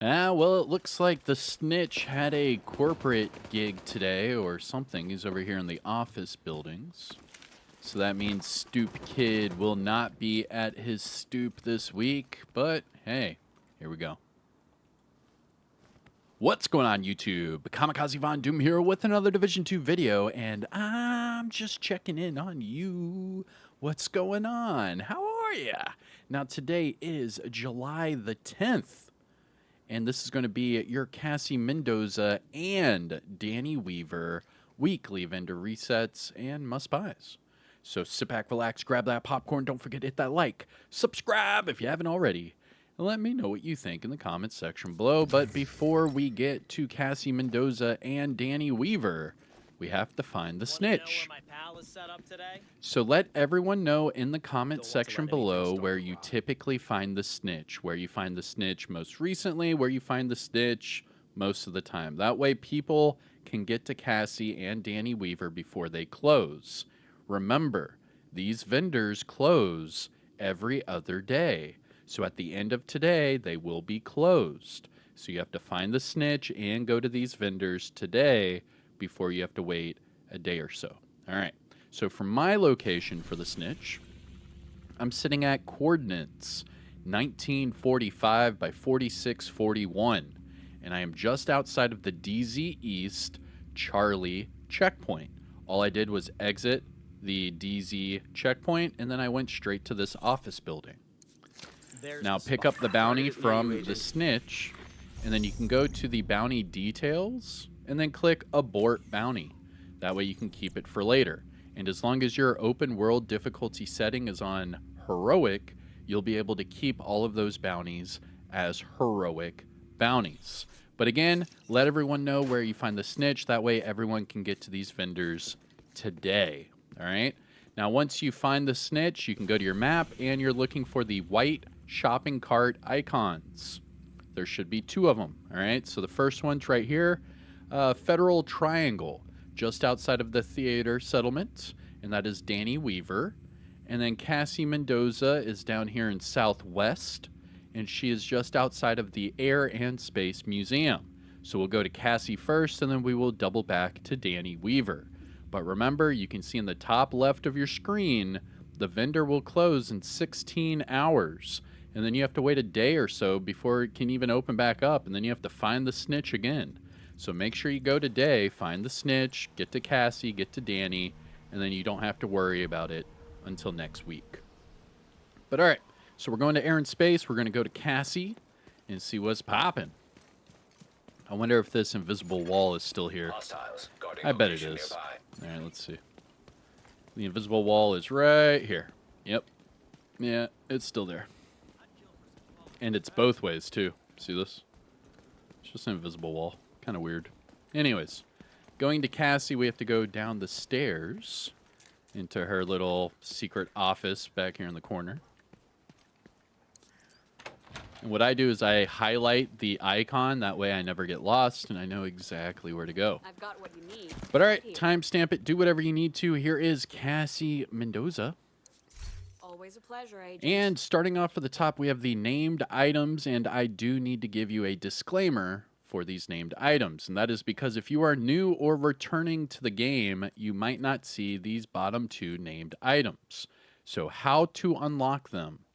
Well, it looks like the Snitch had a corporate gig today or something. He's over here in the office buildings. So that means Stoop Kid will not be at his stoop this week, but hey, here we go. What's going on, YouTube? Kamikazevondoom here with another Division 2 video, and I'm just checking in on you. What's going on? How are ya? Now, today is July the 10th. And this is going to be your Cassie Mendoza and Danny Weaver weekly vendor resets and must-buys. So sit back, relax, grab that popcorn. Don't forget to hit that like, subscribe if you haven't already, and let me know what you think in the comments section below. But before we get to Cassie Mendoza and Danny Weaver, we have to find the Snitch. So let everyone know in the comment section below where you typically find the Snitch, where you find the Snitch most recently, where you find the Snitch most of the time. That way people can get to Cassie and Danny Weaver before they close. Remember, these vendors close every other day. So at the end of today, they will be closed. So you have to find the Snitch and go to these vendors today before you have to wait a day or so. All right. So for my location for the Snitch, I'm sitting at coordinates 1945 by 4641, and I am just outside of the DZ East Charlie checkpoint. All I did was exit the DZ checkpoint, and then I went straight to this office building. Now pick up the bounty from the Snitch, and then you can go to the bounty details, and then click abort bounty. That way you can keep it for later. And as long as your open world difficulty setting is on heroic, you'll be able to keep all of those bounties as heroic bounties. But again, let everyone know where you find the Snitch. That way everyone can get to these vendors today. All right. Now, once you find the Snitch, you can go to your map and you're looking for the white shopping cart icons. There should be two of them. All right. So the first one's right here. Federal Triangle, just outside of the theater settlement, and that is Danny Weaver. And then Cassie Mendoza is down here in Southwest, and she is just outside of the Air and Space Museum. So we'll go to Cassie first, and then we will double back to Danny Weaver. But remember, you can see in the top left of your screen, the vendor will close in 16 hours. And then you have to wait a day or so before it can even open back up, and then you have to find the Snitch again. So make sure you go today, find the Snitch, get to Cassie, get to Danny, and then you don't have to worry about it until next week. But all right, so we're going to Air and Space. We're going to go to Cassie and see what's popping. I wonder if this invisible wall is still here. I bet it is. All right, let's see. The invisible wall is right here. Yep. Yeah, it's still there. And it's both ways, too. See this? It's just an invisible wall. Kind of weird. Anyways, going to Cassie, we have to go down the stairs into her little secret office back here in the corner. And what I do is I highlight the icon. That way I never get lost and I know exactly where to go. I've got what you need. But all right, timestamp it. Do whatever you need to. Here is Cassie Mendoza. Always a pleasure, Agent. And starting off at the top, we have the named items. And I do need to give you a disclaimer for these named items, and that is because if you are new or returning to the game, you might not see these bottom two named items. So how to unlock them?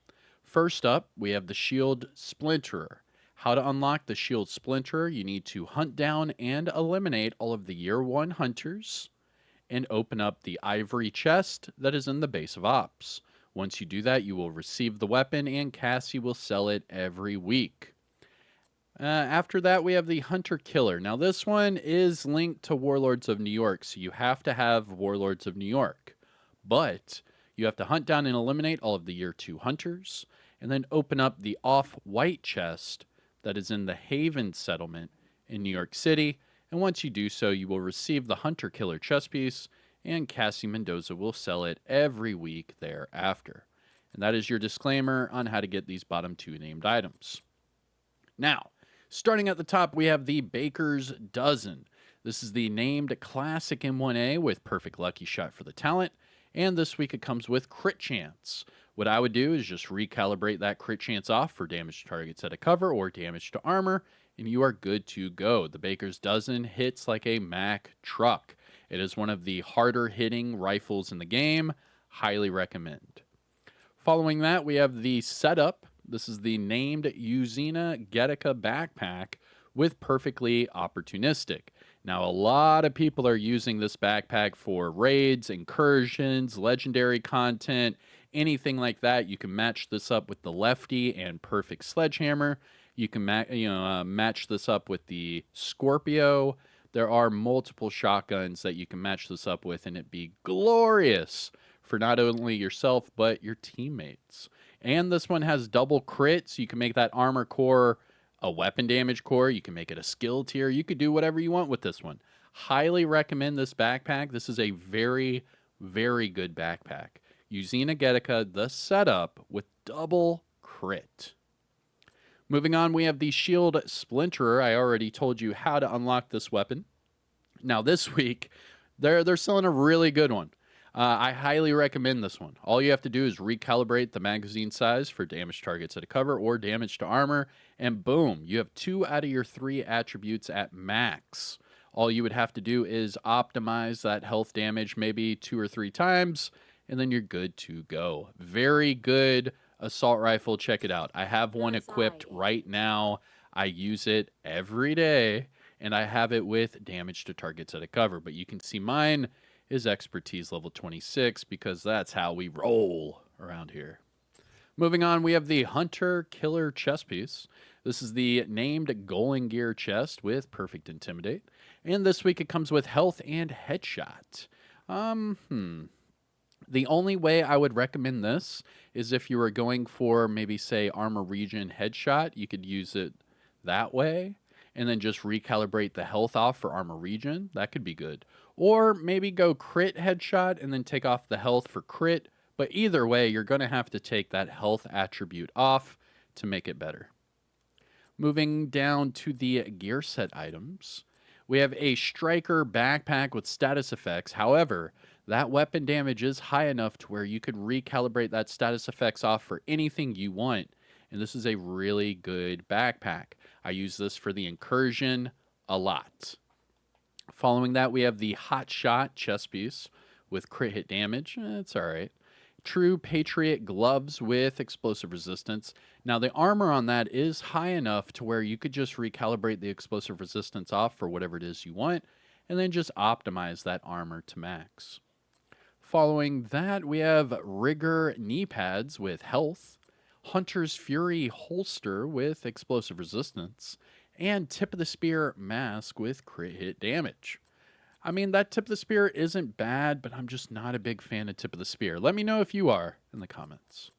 First up, we have the Shield Splinterer. How to unlock the Shield Splinterer? You need to hunt down and eliminate all of the Year 1 hunters and open up the ivory chest that is in the base of ops. Once you do that, you will receive the weapon and Cassie will sell it every week. After that, we have the Hunter Killer. Now, this one is linked to Warlords of New York, so you have to have Warlords of New York. But you have to hunt down and eliminate all of the Year 2 hunters, and then open up the off-white chest that is in the Haven settlement in New York City. And once you do so, you will receive the Hunter Killer chest piece, and Cassie Mendoza will sell it every week thereafter. And that is your disclaimer on how to get these bottom two named items. Now, starting at the top, we have the Baker's Dozen. This is the named classic M1A with perfect lucky shot for the talent. And this week it comes with crit chance. What I would do is just recalibrate that crit chance off for damage to targets at a cover or damage to armor, and you are good to go. The Baker's Dozen hits like a Mack truck. It is one of the harder hitting rifles in the game. Highly recommend. Following that, we have the setup. This is the named Uzina Getica backpack with Perfectly Opportunistic. Now, a lot of people are using this backpack for raids, incursions, legendary content, anything like that. You can match this up with the Lefty and Perfect Sledgehammer. You can match this up with the Scorpio. There are multiple shotguns that you can match this up with, and it'd be glorious for not only yourself, but your teammates. And this one has double crits. You can make that armor core a weapon damage core. You can make it a skill tier. You could do whatever you want with this one. Highly recommend this backpack. This is a very, very good backpack. Uzina Getica, the setup with double crit. Moving on, we have the Shield Splinterer. I already told you how to unlock this weapon. Now this week, they're selling a really good one. I highly recommend this one. All you have to do is recalibrate the magazine size for damage targets at a cover or damage to armor, and boom, you have 2 out of your 3 attributes at max. All you would have to do is optimize that health damage maybe 2 or 3 times, and then you're good to go. Very good assault rifle. Check it out. I have one equipped right now. I use it every day, and I have it with damage to targets at a cover, but you can see mine is expertise level 26 because that's how we roll around here. Moving on, we have the Hunter Killer chest piece. This is the named Golden Gear chest with Perfect Intimidate. And this week it comes with health and headshot. The only way I would recommend this is if you were going for maybe say armor region headshot, you could use it that way and then just recalibrate the health off for armor region. That could be good. Or maybe go crit headshot and then take off the health for crit. But either way, you're going to have to take that health attribute off to make it better. Moving down to the gear set items, we have a Striker backpack with status effects. However, that weapon damage is high enough to where you could recalibrate that status effects off for anything you want. And this is a really good backpack. I use this for the incursion a lot. Following that, we have the Hot Shot chest piece with crit hit damage. It's all right. True Patriot gloves with explosive resistance. Now, the armor on that is high enough to where you could just recalibrate the explosive resistance off for whatever it is you want, and then just optimize that armor to max. Following that, we have Rigger knee pads with health, Hunter's Fury holster with explosive resistance, and Tip of the Spear mask with crit hit damage. I mean, that Tip of the Spear isn't bad, but I'm just not a big fan of Tip of the Spear. Let me know if you are in the comments.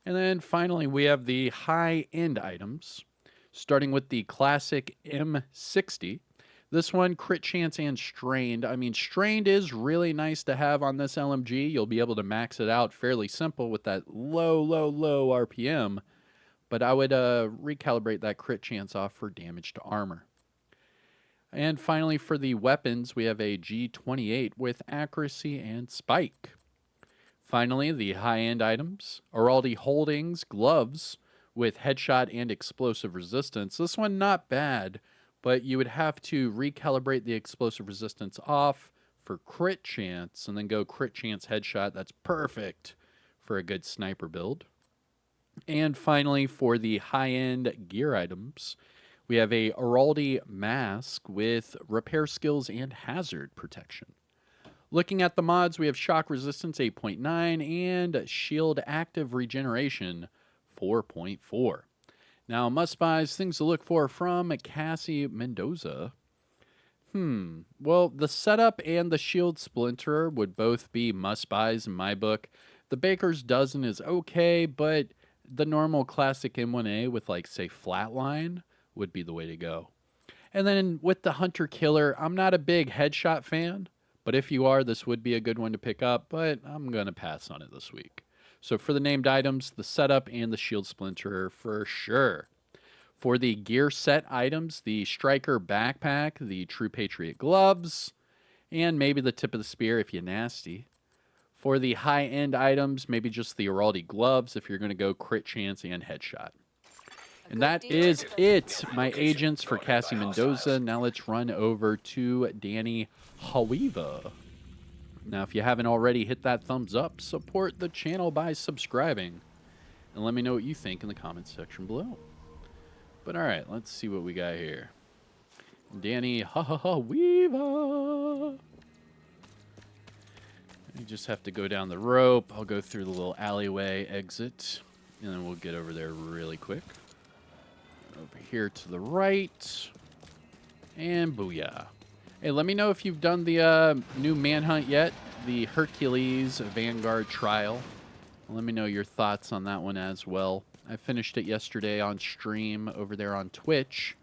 And then finally, we have the high-end items, starting with the classic M60. This one, crit chance and strained. I mean, strained is really nice to have on this LMG. You'll be able to max it out fairly simple with that low RPM. But I would recalibrate that crit chance off for damage to armor. And finally, for the weapons, we have a G28 with accuracy and spike. Finally, the high-end items, Araldi Holdings gloves with headshot and explosive resistance. This one not bad, but you would have to recalibrate the explosive resistance off for crit chance and then go crit chance headshot. That's perfect for a good sniper build. And finally, for the high-end gear items, we have a Araldi mask with repair skills and hazard protection. Looking at the mods, we have shock resistance 8.9 and shield active regeneration 4.4. Now, must-buys, things to look for from Cassie Mendoza. Well, the setup and the shield splinterer would both be must-buys in my book. The Baker's Dozen is okay, but the normal classic M1A with, like, say, Flatline would be the way to go. And then with the Hunter Killer, I'm not a big headshot fan, but if you are, this would be a good one to pick up, but I'm going to pass on it this week. So for the named items, the setup and the shield splinterer for sure. For the gear set items, the Striker backpack, the True Patriot gloves, and maybe the Tip of the Spear if you're nasty. For the high-end items, maybe just the Araldi gloves if you're going to go crit chance and headshot. And that is it, my agents for Cassie Mendoza. Now let's run over to Danny Hawiva. Now, if you haven't already, hit that thumbs up. Support the channel by subscribing. And let me know what you think in the comments section below. But all right, let's see what we got here. Danny Hawiva. You just have to go down the rope. I'll go through the little alleyway exit. And then we'll get over there really quick. Over here to the right. And booyah. Hey, let me know if you've done the new Manhunt yet. The Hercules Vanguard Trial. Let me know your thoughts on that one as well. I finished it yesterday on stream over there on Twitch.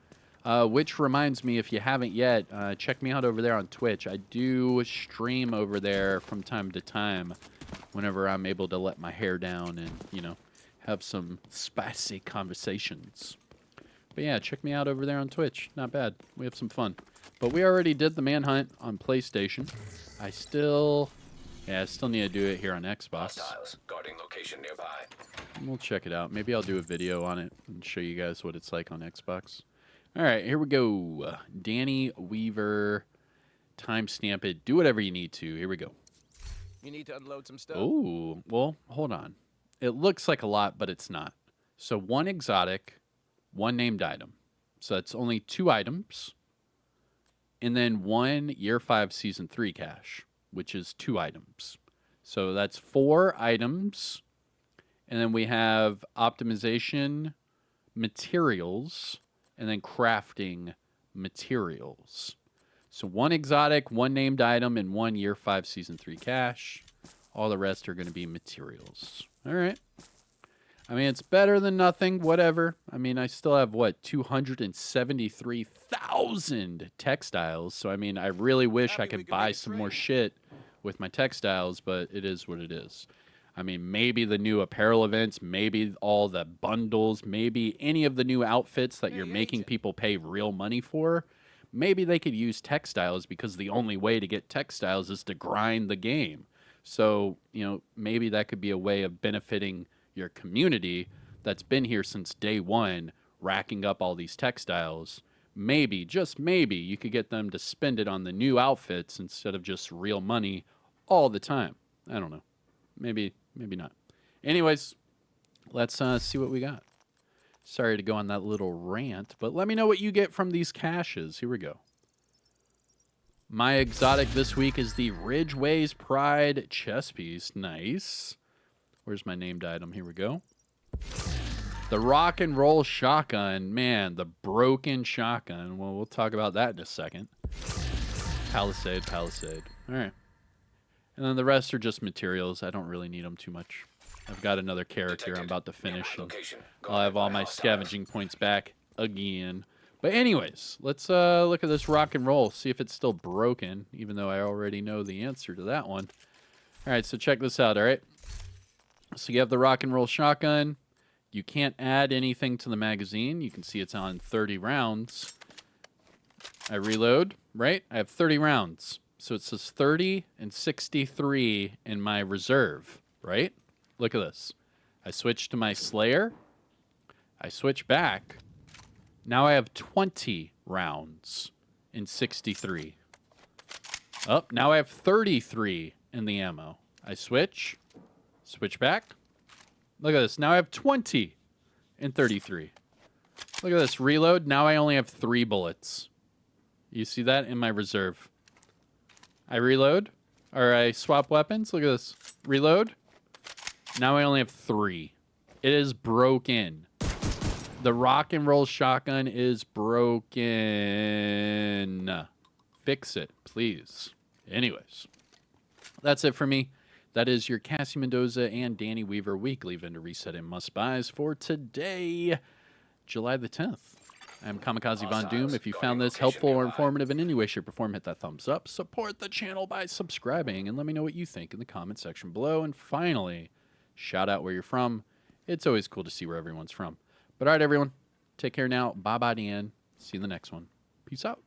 Which reminds me, if you haven't yet, check me out over there on Twitch. I do stream over there from time to time whenever I'm able to let my hair down and, you know, have some spicy conversations. But yeah, check me out over there on Twitch. Not bad. We have some fun. But we already did the Manhunt on PlayStation. I still need to do it here on Xbox. Guarding location nearby. And we'll check it out. Maybe I'll do a video on it and show you guys what it's like on Xbox. All right, here we go. Danny Weaver, timestamp it. Do whatever you need to. Here we go. You need to unload some stuff. Oh, well, hold on. It looks like a lot, but it's not. So 1 exotic, 1 named item. So that's only 2 items. And then 1 Year 5 Season 3 cache, which is 2 items. So that's 4 items. And then we have optimization, materials, and then crafting materials. So 1 exotic, 1 named item, and 1 Year 5 Season 3 cache. All the rest are going to be materials. All right. I mean, it's better than nothing, whatever. I mean, I still have, what, 273,000 textiles. So, I mean, I really wish I could buy some more shit with my textiles, but it is what it is. I mean, maybe the new apparel events, maybe all the bundles, maybe any of the new outfits that you're making people pay real money for. Maybe they could use textiles because the only way to get textiles is to grind the game. So, you know, maybe that could be a way of benefiting your community that's been here since day one, racking up all these textiles. Maybe, just maybe, you could get them to spend it on the new outfits instead of just real money all the time. I don't know. Maybe not. Anyways, let's see what we got. Sorry to go on that little rant, but let me know what you get from these caches. Here we go. My exotic this week is the Ridgeway's Pride chess piece. Nice. Where's my named item? Here we go. The rock and roll shotgun. Man, the broken shotgun. Well, we'll talk about that in a second. Palisade. All right. And then the rest are just materials. I don't really need them too much. I've got another character I'm about to finish. And I'll have all my scavenging points back again. But anyways, let's look at this rock and roll. See if it's still broken, even though I already know the answer to that one. All right, so check this out, all right? So you have the rock and roll shotgun. You can't add anything to the magazine. You can see it's on 30 rounds. I reload, right? I have 30 rounds. So it says 30 and 63 in my reserve, right? Look at this. I switch to my Slayer. I switch back. Now I have 20 rounds in 63. Oh, now I have 33 in the ammo. I switch back. Look at this. Now I have 20 and 33. Look at this. Reload. Now I only have 3 bullets. You see that in my reserve. I reload, or I swap weapons. Look at this. Reload. Now I only have 3. It is broken. The rock and roll shotgun is broken. Fix it, please. Anyways, that's it for me. That is your Cassie Mendoza and Danny Weaver weekly vendor reset and must-buys for today, July the 10th. I'm Kamikazevondoom. If you found this helpful or informative in any way, shape, or form, hit that thumbs up. Support the channel by subscribing, and let me know what you think in the comment section below. And finally, shout out where you're from. It's always cool to see where everyone's from. But all right, everyone, take care now. Bye-bye, Dan. See you in the next one. Peace out.